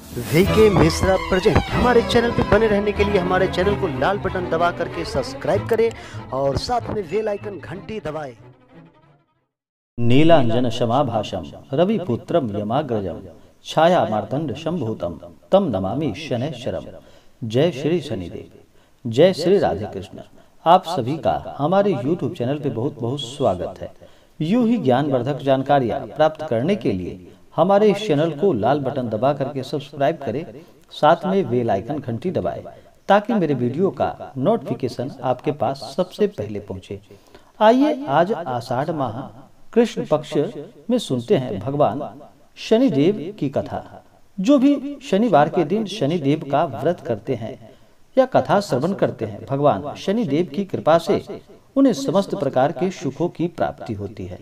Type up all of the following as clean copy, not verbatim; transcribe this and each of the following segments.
VK Mishra present. हमारे channel पे बने रहने के लिए हमारे चैनल को लाल बटन दबा करके सब्सक्राइब करें और साथ में बेल आइकन घंटी दबाएं। नीलांजन शमाभाषम रविपुत्रम यमाग्रजम छाया मार्तंड शंभूतम तम नमामि शनैश्चरम। जय श्री शनिदेव, जय श्री राधे कृष्ण। आप सभी का हमारे YouTube चैनल पे बहुत बहुत स्वागत है। यूं ही ज्ञानवर्धक जानकारियां प्राप्त करने के लिए हमारे इस चैनल को लाल बटन दबा करके सब्सक्राइब करें, साथ में बेल आइकन घंटी दबाएं ताकि मेरे वीडियो का नोटिफिकेशन आपके पास सबसे पहले पहुंचे। आइए आज आषाढ़ माह कृष्ण पक्ष में सुनते हैं भगवान शनिदेव की कथा। जो भी शनिवार के दिन शनिदेव का व्रत करते हैं या कथा श्रवण करते हैं, भगवान शनिदेव की कृपा से उन्हें समस्त प्रकार के सुखों की प्राप्ति होती है।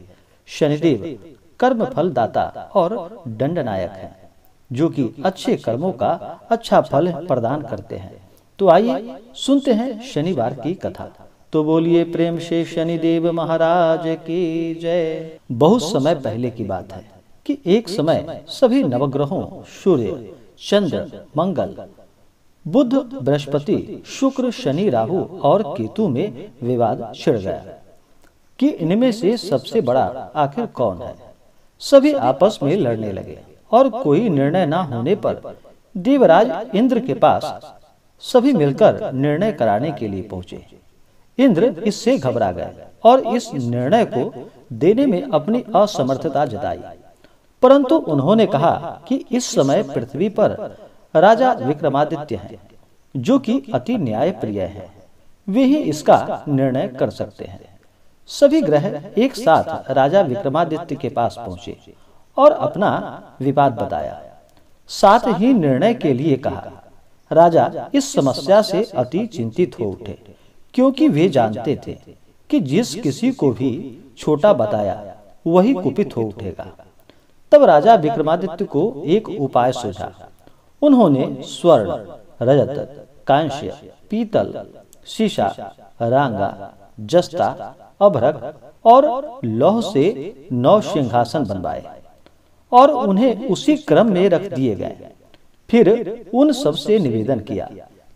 शनिदेव कर्म फल दाता और दंडनायक है, जो कि अच्छे कर्मों का अच्छा फल प्रदान करते हैं। तो आइए सुनते हैं शनिवार की कथा। तो बोलिए प्रेम से शनिदेव महाराज की जय। बहुत समय पहले की बात है कि एक समय सभी नवग्रहों सूर्य, चंद्र, मंगल, बुध, बृहस्पति, शुक्र, शनि, राहु और केतु में विवाद छिड़ गया कि इनमें से सबसे बड़ा आखिर कौन है। सभी आपस में लड़ने लगे और कोई निर्णय न होने पर देवराज इंद्र के पास सभी मिलकर निर्णय कराने के लिए पहुंचे। इंद्र इससे घबरा गए और इस निर्णय को देने में अपनी असमर्थता जताई, परंतु उन्होंने कहा कि इस समय पृथ्वी पर राजा विक्रमादित्य हैं, जो कि अति न्यायप्रिय हैं। वे ही इसका निर्णय कर सकते हैं। सभी ग्रह एक साथ राजा विक्रमादित्य के पास पहुंचे और अपना विवाद बताया, साथ ही निर्णय के लिए कहा। राजा इस समस्या से अति चिंतित हो उठे, क्योंकि वे जानते थे कि जिस किसी को भी छोटा बताया वही कुपित हो उठेगा। तब राजा विक्रमादित्य को एक उपाय सूझा। उन्होंने स्वर्ण, रजत, कांस्य, पीतल, शीशा, रांगा, जस्ता, अभ्रक और लौह से 9 सिंहासन बनवाए और उन्हें उसी क्रम में रख दिए गए। फिर उन सब से निवेदन किया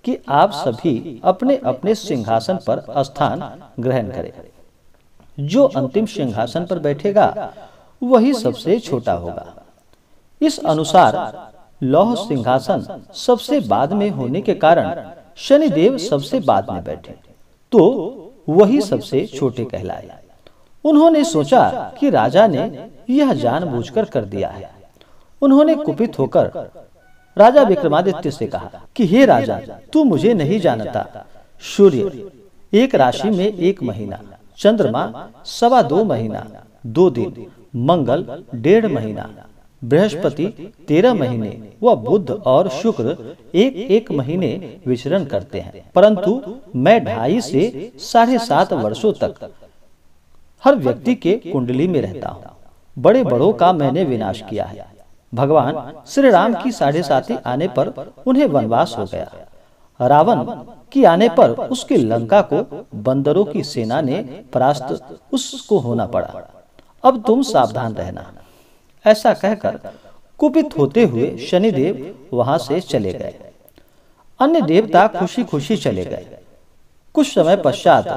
कि आप सभी अपने अपने सिंहासन पर स्थान ग्रहण करें। जो अंतिम सिंहासन पर बैठेगा वही सबसे छोटा होगा। इस अनुसार लौह सिंहासन सबसे बाद में होने के कारण शनिदेव सबसे बाद में बैठे, तो वही सबसे छोटे कहलाए। उन्होंने सोचा कि राजा ने यह जानबूझकर कर दिया है। उन्होंने कुपित होकर राजा विक्रमादित्य से कहा कि हे राजा, तू मुझे नहीं जानता। सूर्य एक राशि में 1 महीना, चंद्रमा 2.25 महीना 2 दिन, मंगल 1.5 महीना, बृहस्पति 13 महीने व बुध और शुक्र 1-1 महीने विचरण करते हैं, परंतु मैं 2.5 से 7.5 वर्षों तक हर व्यक्ति के कुंडली में रहता हूँ। बड़े बड़ों का मैंने विनाश किया है। भगवान श्री राम की 7.5 आने पर उन्हें वनवास हो गया। रावण की आने पर उसकी लंका को बंदरों की सेना ने परास्त उसको होना पड़ा। अब तुम सावधान रहना। ऐसा कहकर कुपित होते हुए शनिदेव वहां से चले गए। अन्य देवता खुशी खुशी चले गए। कुछ समय पश्चात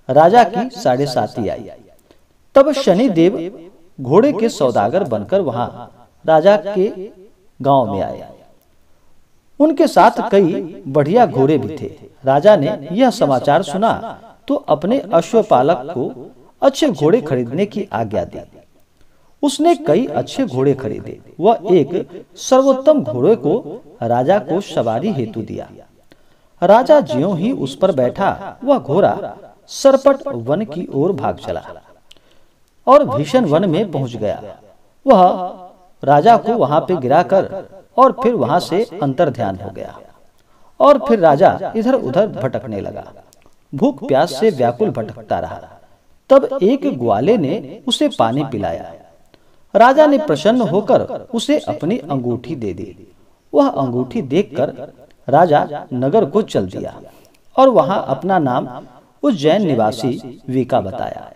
राजा की 7.5 आई। तब शनिदेव घोड़े के सौदागर बनकर वहां राजा के गांव में आए। उनके साथ कई बढ़िया घोड़े भी थे। राजा ने यह समाचार सुना तो अपने अश्वपालक को अच्छे घोड़े खरीदने की आज्ञा दी। उसने कई अच्छे घोड़े खरीदे। वह एक सर्वोत्तम घोड़े को राजा को सवारी हेतु दिया। राजा ज्यों ही उस पर बैठा, वह घोड़ा सरपट वन की ओर भाग चला और भीषण वन में पहुंच गया। वह राजा को वहां पे गिराकर और फिर वहां से अंतर्ध्यान हो गया और फिर राजा इधर उधर भटकने लगा। भूख प्यास से व्याकुल भटकता रहा। तब एक ग्वाले ने उसे पानी पिलाया। राजा ने प्रसन्न होकर उसे अपनी अंगूठी दे दी। वह अंगूठी देखकर राजा नगर को चल दिया और वहां अपना नाम उज्जैन निवासी वीका बताया।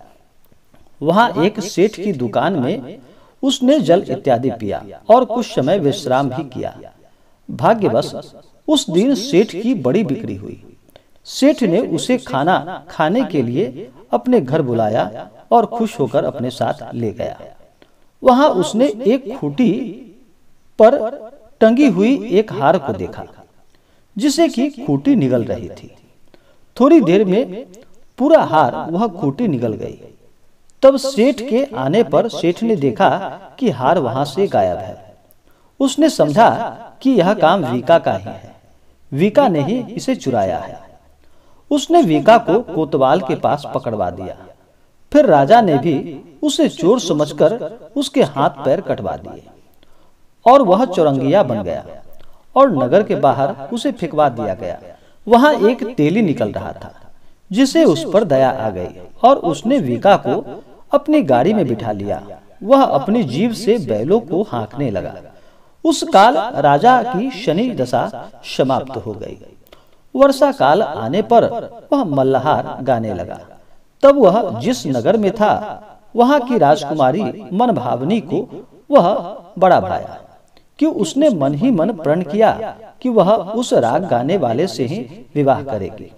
वहां एक सेठ की दुकान में उसने जल इत्यादि पिया और कुछ समय विश्राम भी किया। भाग्यवश उस दिन सेठ की बड़ी बिक्री हुई। सेठ ने उसे खाना खाने के लिए अपने घर बुलाया और खुश होकर अपने साथ ले गया। वहां उसने एक खूंटी पर टंगी हुई एक हार को देखा, जिसे की खूंटी निगल रही थी। थोड़ी देर में पूरा हार वह खूंटी निगल गई। तब सेठ के आने पर सेठ ने देखा कि हार वहां से गायब है। उसने समझा कि यह काम वीका का ही है, वीका ने ही इसे चुराया है। उसने वीका को कोतवाल के पास पकड़वा दिया। फिर राजा ने भी उसे चोर समझकर उसके हाथ पैर कटवा दिए और वह चौरंगिया बन गया और नगर के बाहर उसे फेंकवा दिया गया। वहां एक तेली निकल रहा था, जिसे उस पर दया आ गई और उसने वीका को अपनी गाड़ी में बिठा लिया। वह अपनी जीभ से बैलों को हाँकने लगा। उस काल राजा की शनि दशा समाप्त हो गई। वर्षा काल आने पर वह मल्लहार गाने लगा। तब वह जिस नगर में था, वहां की राजकुमारी मनभावनी को वह बड़ा भाया कि उसने मन ही मन प्रण किया कि वह उस राग गाने वाले से ही विवाह करेगी।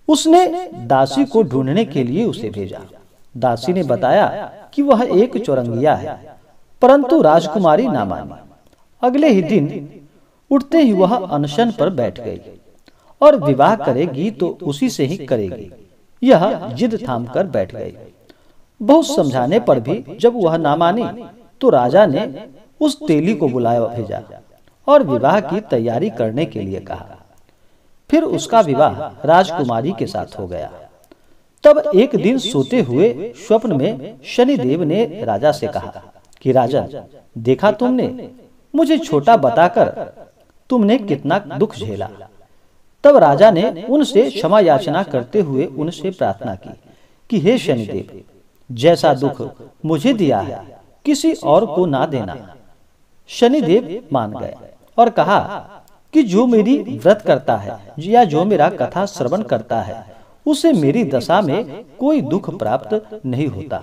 उसने दासी को ढूंढने के लिए उसे भेजा। दासी ने बताया कि वह एक चौरंगिया है, परंतु राजकुमारी ना मानी। अगले ही दिन उठते ही वह अनशन पर बैठ गई और विवाह करेगी तो उसी से ही करेगी, यह जिद थाम कर बैठ गई। बहुत समझाने पर भी जब वह ना मानी तो राजा ने उस तेली को बुलाया भेजा और विवाह की तैयारी करने के लिए कहा। फिर उसका विवाह राजकुमारी के साथ हो गया। तब एक दिन सोते हुए स्वप्न में शनिदेव ने राजा से कहा कि राजन, देखा तुमने, मुझे छोटा बताकर तुमने कितना दुख झेला। तब राजा ने उनसे क्षमा याचना करते हुए उनसे प्रार्थना की कि हे शनिदेव, जैसा दुख मुझे दिया है किसी और को ना देना। शनिदेव मान गए और कहा कि जो मेरी व्रत करता है या जो मेरा कथा श्रवण करता है, उसे मेरी दशा में कोई दुख प्राप्त नहीं होता।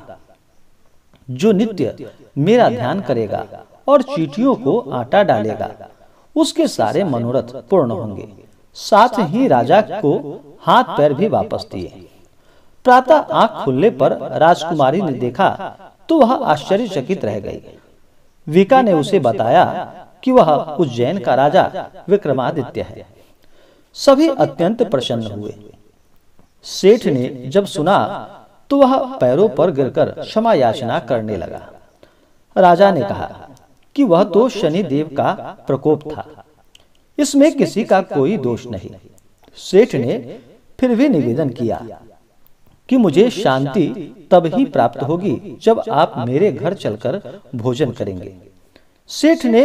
जो नित्य मेरा ध्यान करेगा और चींटियों को आटा डालेगा, उसके सारे मनोरथ पूर्ण होंगे। साथ ही राजा को हाथ पैर भी वापस दिए। प्रातः आंख खुलने पर राजकुमारी ने देखा तो वह आश्चर्यचकित रह गई। वीका ने उसे बताया कि वह उज्जैन का राजा विक्रमादित्य है। सभी अत्यंत प्रसन्न हुए। सेठ ने जब सुना तो वह पैरों पर गिरकर क्षमा याचना करने लगा। राजा ने कहा कि वह तो शनिदेव का प्रकोप था, इसमें किसी का कोई दोष नहीं। सेठ ने फिर भी निवेदन किया कि मुझे शांति तब ही प्राप्त होगी जब आप मेरे घर चलकर भोजन करेंगे। सेठ ने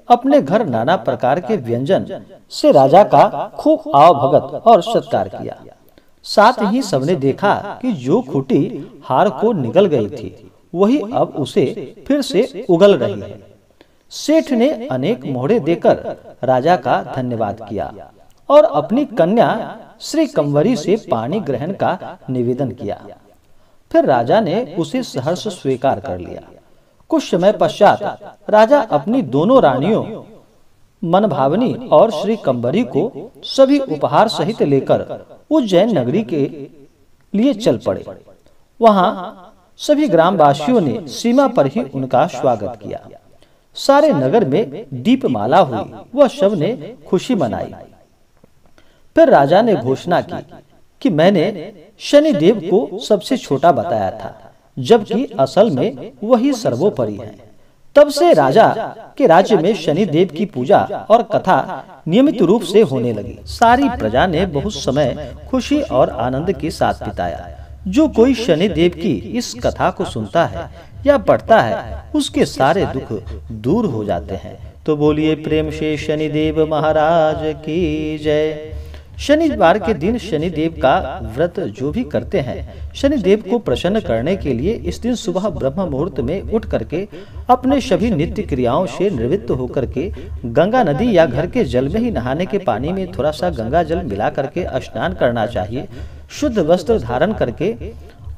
अपने घर नाना प्रकार के व्यंजन से राजा का खूब आवभगत और सत्कार किया। साथ ही सबने देखा कि जो खूंटी हार को निगल गई थी, वही अब उसे फिर से उगल रही है। सेठ ने अनेक मोहरे देकर राजा का धन्यवाद किया और अपनी कन्या श्री कंवरी से पानी ग्रहण का निवेदन किया। फिर राजा ने उसे सहर्ष स्वीकार कर लिया। कुछ समय पश्चात राजा अपनी दोनों रानियों मनभावनी और श्री कंवरी को सभी उपहार सहित लेकर उज्जैन नगरी के लिए चल पड़े। वहां सभी ग्रामवासियों ने सीमा पर ही उनका स्वागत किया। सारे नगर में दीपमाला हुई, वह सब ने खुशी मनाई। फिर राजा ने घोषणा की कि मैंने शनिदेव को सबसे छोटा बताया था, जबकि असल में वही सर्वोपरि है। तब से राजा के राज्य में शनिदेव की पूजा और कथा नियमित रूप से होने लगी। सारी प्रजा ने बहुत समय खुशी और आनंद के साथ बिताया। जो कोई शनिदेव की इस कथा को सुनता है या पढ़ता है, उसके सारे दुख दूर हो जाते हैं। तो बोलिए प्रेम से शनिदेव महाराज की जय। शनिवार के दिन शनिदेव का व्रत जो भी करते हैं, शनिदेव को प्रसन्न करने के लिए इस दिन सुबह ब्रह्म मुहूर्त में उठ करके अपने सभी नित्य क्रियाओं से निवृत्त होकर के गंगा नदी या घर के जल में ही नहाने के पानी में थोड़ा सा गंगा जल मिला करके स्नान करना चाहिए। शुद्ध वस्त्र धारण करके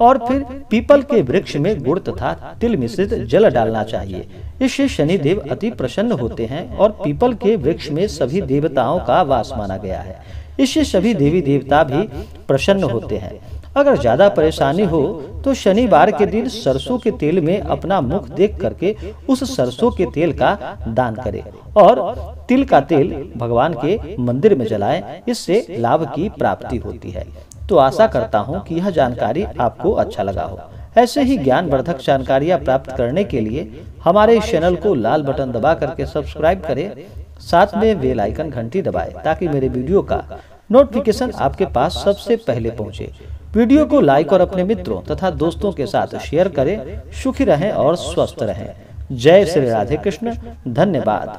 और फिर पीपल के वृक्ष में गुड़ तथा तिल मिश्रित जल डालना चाहिए। इससे शनिदेव अति प्रसन्न होते हैं और पीपल के वृक्ष में सभी देवताओं का वास माना गया है। इससे सभी देवी देवता भी प्रसन्न होते हैं। अगर ज्यादा परेशानी हो तो शनिवार के दिन सरसों के तेल में अपना मुख देख करके उस सरसों के तेल का दान करें और तिल का तेल भगवान के मंदिर में जलाएं। इससे लाभ की प्राप्ति होती है। तो आशा करता हूं कि यह जानकारी आपको अच्छा लगा हो। ऐसे ही ज्ञानवर्धक जानकारियां प्राप्त करने के लिए हमारे इस चैनल को लाल बटन दबा करके सब्सक्राइब करें, साथ में बेल आइकन घंटी दबाएं ताकि मेरे वीडियो का नोटिफिकेशन आपके पास सबसे पहले पहुंचे। वीडियो को लाइक और अपने मित्रों तथा दोस्तों के साथ शेयर करें। सुखी रहें और स्वस्थ रहें। जय श्री राधे कृष्ण। धन्यवाद।